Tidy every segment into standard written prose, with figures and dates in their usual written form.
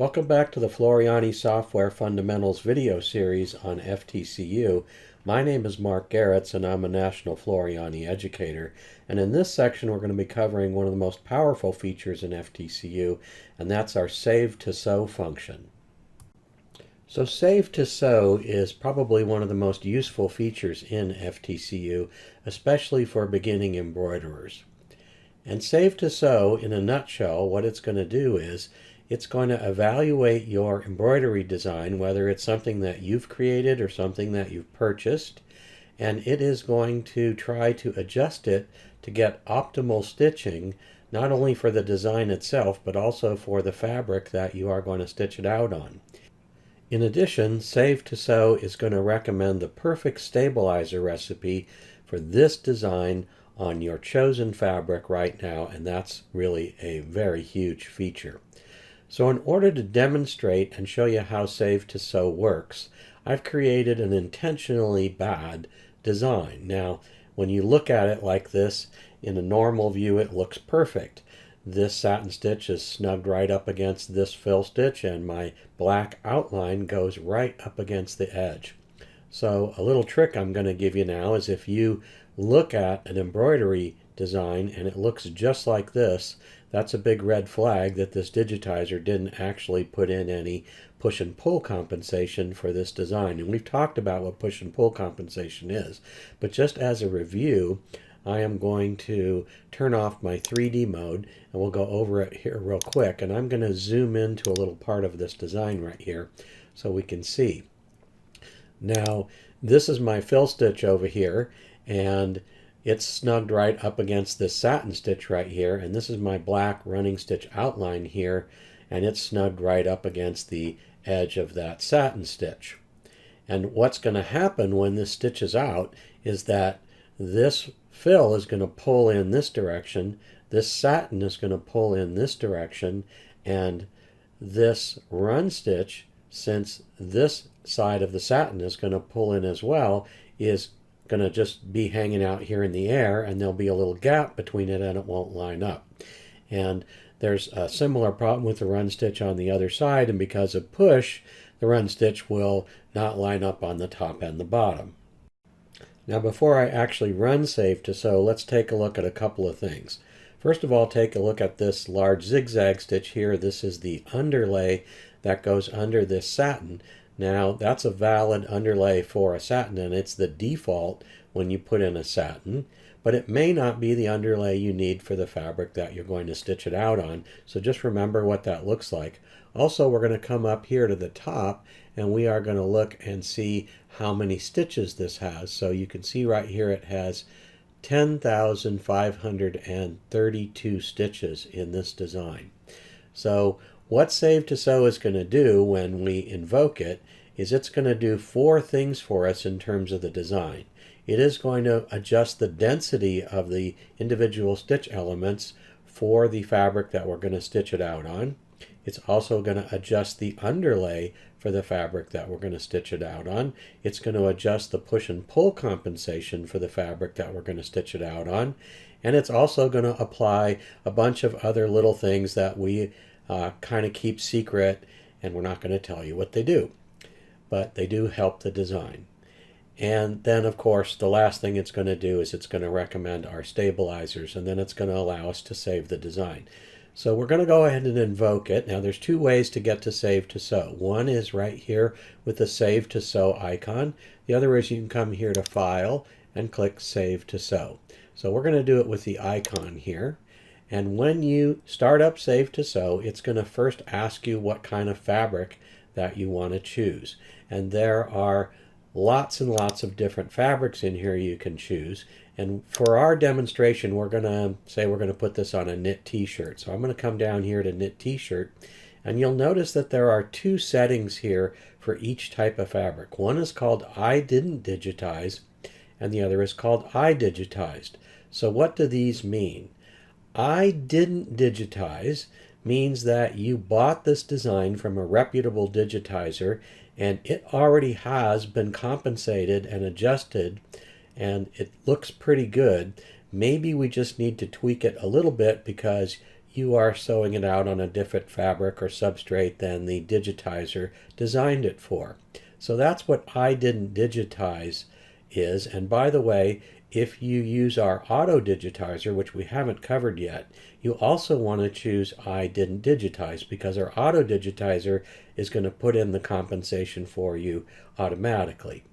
Welcome back to the Floriani Software Fundamentals video series on FTCU. My name is Mark Garetz and I'm a National Floriani educator. And in this section we're going to be covering one of the most powerful features in FTCU, and that's our Save2Sew function. So Save2Sew is probably one of the most useful features in FTCU, especially for beginning embroiderers. And Save2Sew, in a nutshell, what it's going to do is it's going to evaluate your embroidery design, whether it's something that you've created or something that you've purchased, and it is going to try to adjust it to get optimal stitching, not only for the design itself, but also for the fabric that you are going to stitch it out on. In addition, Save2Sew is going to recommend the perfect stabilizer recipe for this design on your chosen fabric right now, and that's really a very huge feature. So in order to demonstrate and show you how Save2Sew works, I've created an intentionally bad design. Now, when you look at it like this, in a normal view it looks perfect. This satin stitch is snugged right up against this fill stitch, and my black outline goes right up against the edge. So a little trick I'm going to give you now is, if you look at an embroidery design and it looks just like this, that's a big red flag that this digitizer didn't actually put in any push and pull compensation for this design. And we've talked about what push and pull compensation is, but just as a review, I am going to turn off my 3D mode and we'll go over it here real quick, and I'm going to zoom into a little part of this design right here so we can see. Now, this is my fill stitch over here, and it's snugged right up against this satin stitch right here, and this is my black running stitch outline here, and it's snugged right up against the edge of that satin stitch. And what's going to happen when this stitches out is that this fill is going to pull in this direction, this satin is going to pull in this direction, and this run stitch, since this side of the satin is going to pull in as well, is going to just be hanging out here in the air, and there'll be a little gap between it and it won't line up. And there's a similar problem with the run stitch on the other side, and because of push, the run stitch will not line up on the top and the bottom. Now, before I actually run Save2Sew, let's take a look at a couple of things. First of all, take a look at this large zigzag stitch here. This is the underlay that goes under this satin. Now, that's a valid underlay for a satin, and it's the default when you put in a satin, but it may not be the underlay you need for the fabric that you're going to stitch it out on, so just remember what that looks like. Also, we're going to come up here to the top, and we are going to look and see how many stitches this has. So you can see right here it has 10,532 stitches in this design. So what Save2Sew is going to do when we invoke it is it's going to do 4 things for us in terms of the design. It is going to adjust the density of the individual stitch elements for the fabric that we're going to stitch it out on. It's also going to adjust the underlay for the fabric that we're going to stitch it out on. It's going to adjust the push and pull compensation for the fabric that we're going to stitch it out on. And it's also going to apply a bunch of other little things that we kind of keep secret, and we're not going to tell you what they do, but they do help the design. And then, of course, the last thing it's going to do is it's going to recommend our stabilizers, and then it's going to allow us to save the design. So we're going to go ahead and invoke it. Now, there's 2 ways to get to Save2Sew. One is right here with the Save2Sew icon. The other is you can come here to File and click Save2Sew. So we're going to do it with the icon here. And when you start up Save2Sew, it's going to first ask you what kind of fabric that you want to choose. And there are lots and lots of different fabrics in here you can choose. And for our demonstration, we're going to say we're going to put this on a knit t-shirt. So I'm going to come down here to knit t-shirt, and you'll notice that there are 2 settings here for each type of fabric. One is called I didn't digitize, and the other is called I digitized. So what do these mean? I didn't digitize means that you bought this design from a reputable digitizer, and it already has been compensated and adjusted, and it looks pretty good. Maybe we just need to tweak it a little bit because you are sewing it out on a different fabric or substrate than the digitizer designed it for. So that's what I didn't digitize is. And by the way, if you use our auto digitizer, which we haven't covered yet, you also want to choose I didn't digitize, because our auto digitizer is going to put in the compensation for you automatically.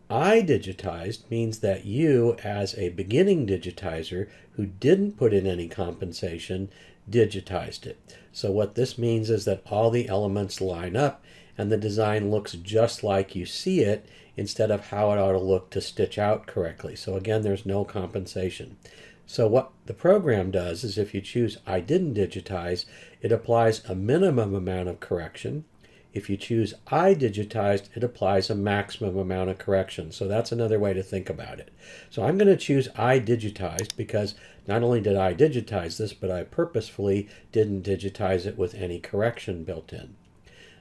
I digitized means that you, as a beginning digitizer who didn't put in any compensation, digitized it. So what this means is that all the elements line up and the design looks just like you see it instead of how it ought to look to stitch out correctly. So again, there's no compensation. So what the program does is if you choose I didn't digitize, it applies a minimum amount of correction. If you choose I digitized, it applies a maximum amount of correction. So that's another way to think about it. So I'm going to choose I digitized because not only did I digitize this, but I purposefully didn't digitize it with any correction built in.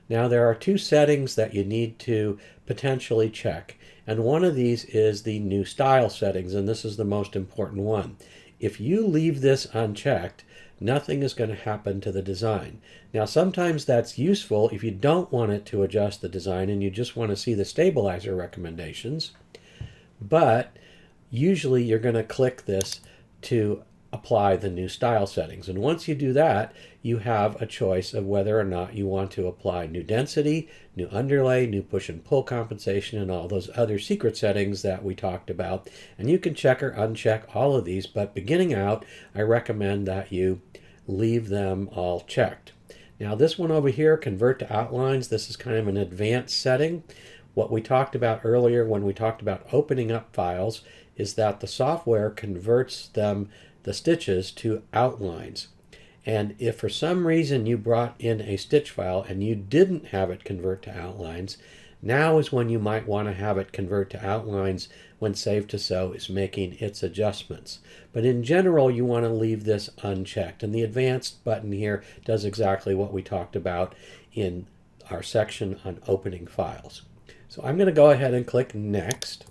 Now there are two settings that you need to potentially check, and one of these is the new style settings, and this is the most important one. If you leave this unchecked, nothing is going to happen to the design. Now sometimes that's useful if you don't want it to adjust the design and you just want to see the stabilizer recommendations, but usually you're going to click this to apply the new style settings. And once you do that, you have a choice of whether or not you want to apply new density, new underlay, new push and pull compensation, and all those other secret settings that we talked about. And you can check or uncheck all of these, but beginning out, I recommend that you leave them all checked. Now this one over here, convert to outlines, this is kind of an advanced setting. What we talked about earlier when we talked about opening up files is that the software converts the stitches to outlines. And if for some reason you brought in a stitch file and you didn't have it convert to outlines, now is when you might want to have it convert to outlines when Save2Sew is making its adjustments. But in general, you want to leave this unchecked. And the advanced button here does exactly what we talked about in our section on opening files. So I'm going to go ahead and click Next.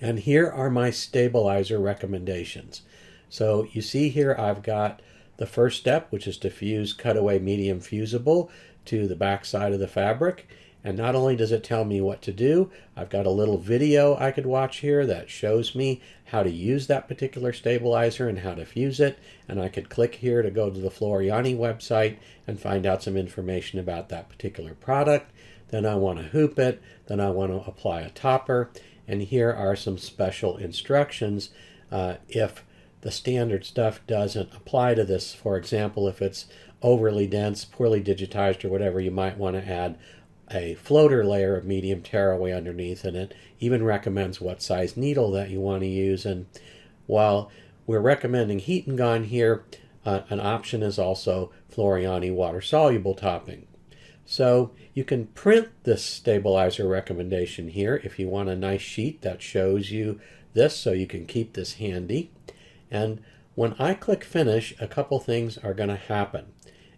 And here are my stabilizer recommendations. So you see here I've got the first step, which is to fuse cutaway medium fusible to the back side of the fabric. And not only does it tell me what to do, I've got a little video I could watch here that shows me how to use that particular stabilizer and how to fuse it. And I could click here to go to the Floriani website and find out some information about that particular product. Then I want to hoop it. Then I want to apply a topper. And here are some special instructions if the standard stuff doesn't apply to this. For example, if it's overly dense, poorly digitized, or whatever, you might want to add a floater layer of medium tearaway underneath, and it even recommends what size needle that you want to use. And while we're recommending heat and gone here, an option is also Floriani water-soluble topping. So you can print this stabilizer recommendation here if you want a nice sheet that shows you this, so you can keep this handy. And when I click Finish, a couple things are going to happen.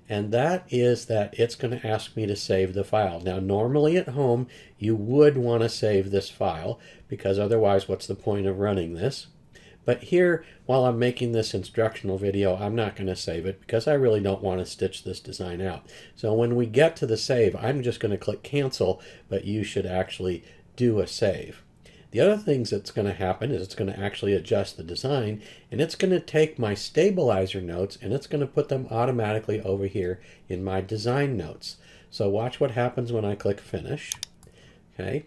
And that is that it's going to ask me to save the file. Now, normally at home, you would want to save this file, because otherwise, what's the point of running this? But here, while I'm making this instructional video, I'm not going to save it because I really don't want to stitch this design out. So when we get to the save, I'm just going to click Cancel, but you should actually do a save. The other things that's going to happen is it's going to actually adjust the design, and it's going to take my stabilizer notes and it's going to put them automatically over here in my design notes. So watch what happens when I click Finish. Okay,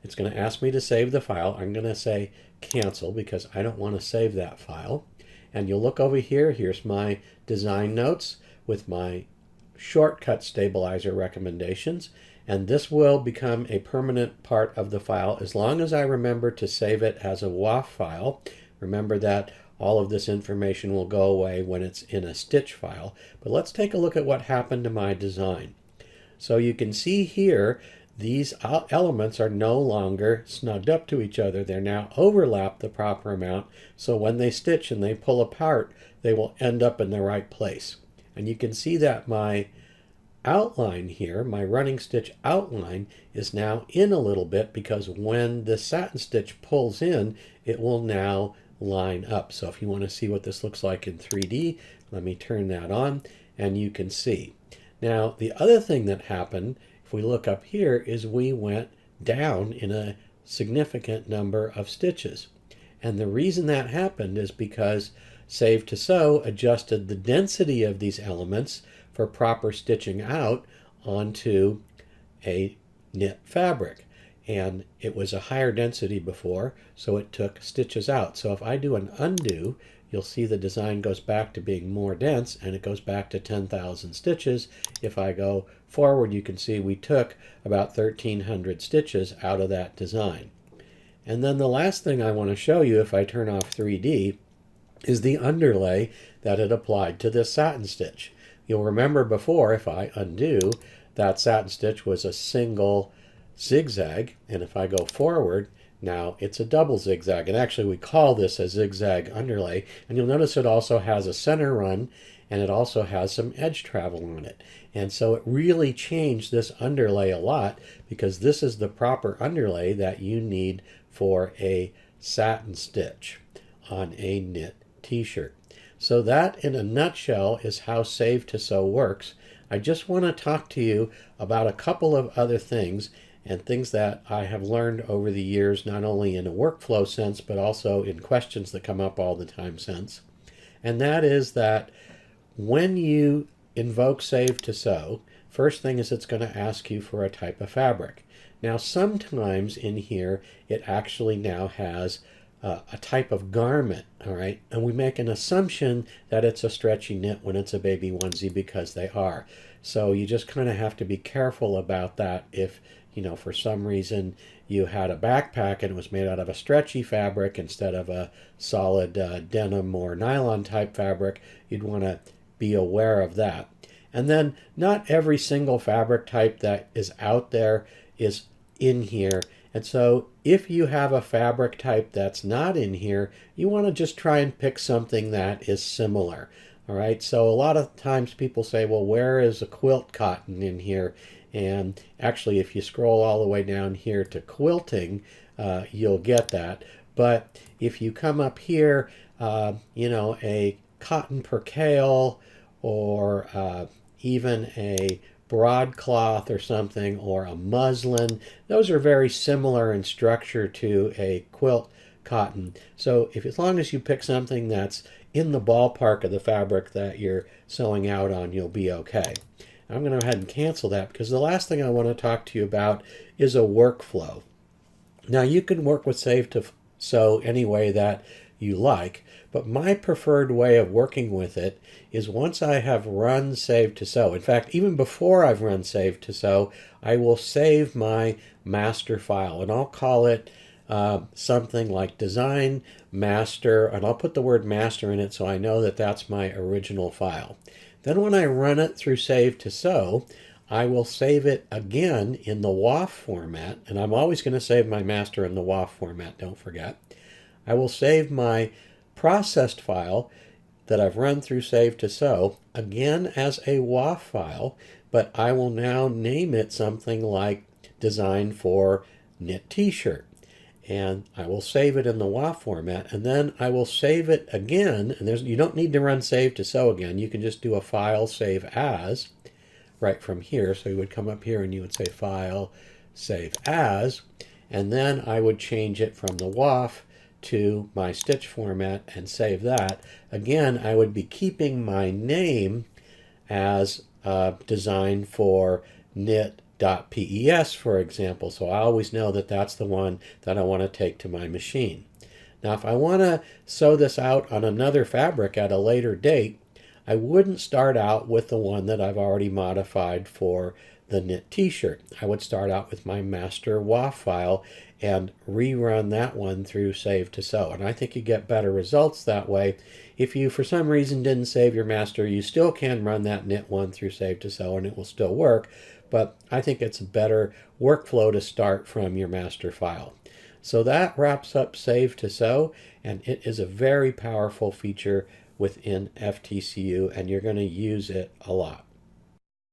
it's going to ask me to save the file. I'm going to say Cancel because I don't want to save that file. And you'll look over here. Here's my design notes with my shortcut stabilizer recommendations. And this will become a permanent part of the file as long as I remember to save it as a WAF file. Remember that all of this information will go away when it's in a stitch file. But let's take a look at what happened to my design. So you can see here, these elements are no longer snugged up to each other. They're now overlapped the proper amount. So when they stitch and they pull apart, they will end up in the right place. And you can see that my outline here, my running stitch outline, is now in a little bit because when the satin stitch pulls in, it will now line up. So if you want to see what this looks like in 3D, Let me turn that on and you can see. Now the other thing that happened, if we look up here, is we went down in a significant number of stitches. And the reason that happened is because Save2Sew adjusted the density of these elements for proper stitching out onto a knit fabric. And it was a higher density before, so it took stitches out. So if I do an undo, you'll see the design goes back to being more dense, and it goes back to 10,000 stitches. If I go forward, you can see we took about 1,300 stitches out of that design. And then the last thing I want to show you, if I turn off 3D, is the underlay that it applied to this satin stitch. You'll remember before, if I undo, that satin stitch was a single zigzag, and if I go forward, now it's a double zigzag. And actually we call this a zigzag underlay, and you'll notice it also has a center run, and it also has some edge travel on it. And so it really changed this underlay a lot, because this is the proper underlay that you need for a satin stitch on a knit t-shirt. So that in a nutshell is how Save2Sew works. I just want to talk to you about a couple of other things, and things that I have learned over the years, not only in a workflow sense, but also in questions that come up all the time since. And that is that when you invoke Save2Sew, first thing is it's going to ask you for a type of fabric. Now sometimes in here it actually now has a type of garment, all right? And we make an assumption that it's a stretchy knit when it's a baby onesie, because they are. So you just kind of have to be careful about that. If, you know, for some reason you had a backpack and it was made out of a stretchy fabric instead of a solid denim or nylon type fabric, you'd want to be aware of that. And then not every single fabric type that is out there is in here. And so if you have a fabric type that's not in here, you want to just try and pick something that is similar. All right, so a lot of times people say, well, where is a quilt cotton in here? And actually, if you scroll all the way down here to quilting, you'll get that. But if you come up here, you know, a cotton percale, or even a broadcloth or something, or a muslin, those are very similar in structure to a quilt cotton. So as long as you pick something that's in the ballpark of the fabric that you're sewing out on, you'll be okay. I'm going to go ahead and cancel that, because the last thing I want to talk to you about is a workflow. Now you can work with Save2Sew any way that you like, but my preferred way of working with it is once I have run Save2Sew. In fact, even before I've run Save2Sew, I will save my master file, and I'll call it something like design master, and I'll put the word master in it so I know that that's my original file. Then when I run it through Save2Sew, I will save it again in the WAF format, and I'm always going to save my master in the WAF format, don't forget. I will save my processed file that I've run through Save2Sew again as a WAF file, but I will now name it something like design for knit t-shirt. And I will save it in the WAF format, and then I will save it again. And you don't need to run Save2Sew again. You can just do a file save as right from here. So you would come up here and you would say file save as, and then I would change it from the WAF to my stitch format and save that. Again, I would be keeping my name as design for knit.pes, for example, so I always know that that's the one that I want to take to my machine. Now if I want to sew this out on another fabric at a later date, I wouldn't start out with the one that I've already modified for the knit t-shirt. I would start out with my master WAF file and rerun that one through Save2Sew, and I think you get better results that way. If you for some reason didn't save your master, you still can run that knit one through Save2Sew and it will still work, but I think it's a better workflow to start from your master file. So that wraps up Save2Sew, and it is a very powerful feature within FTCU, and you're going to use it a lot.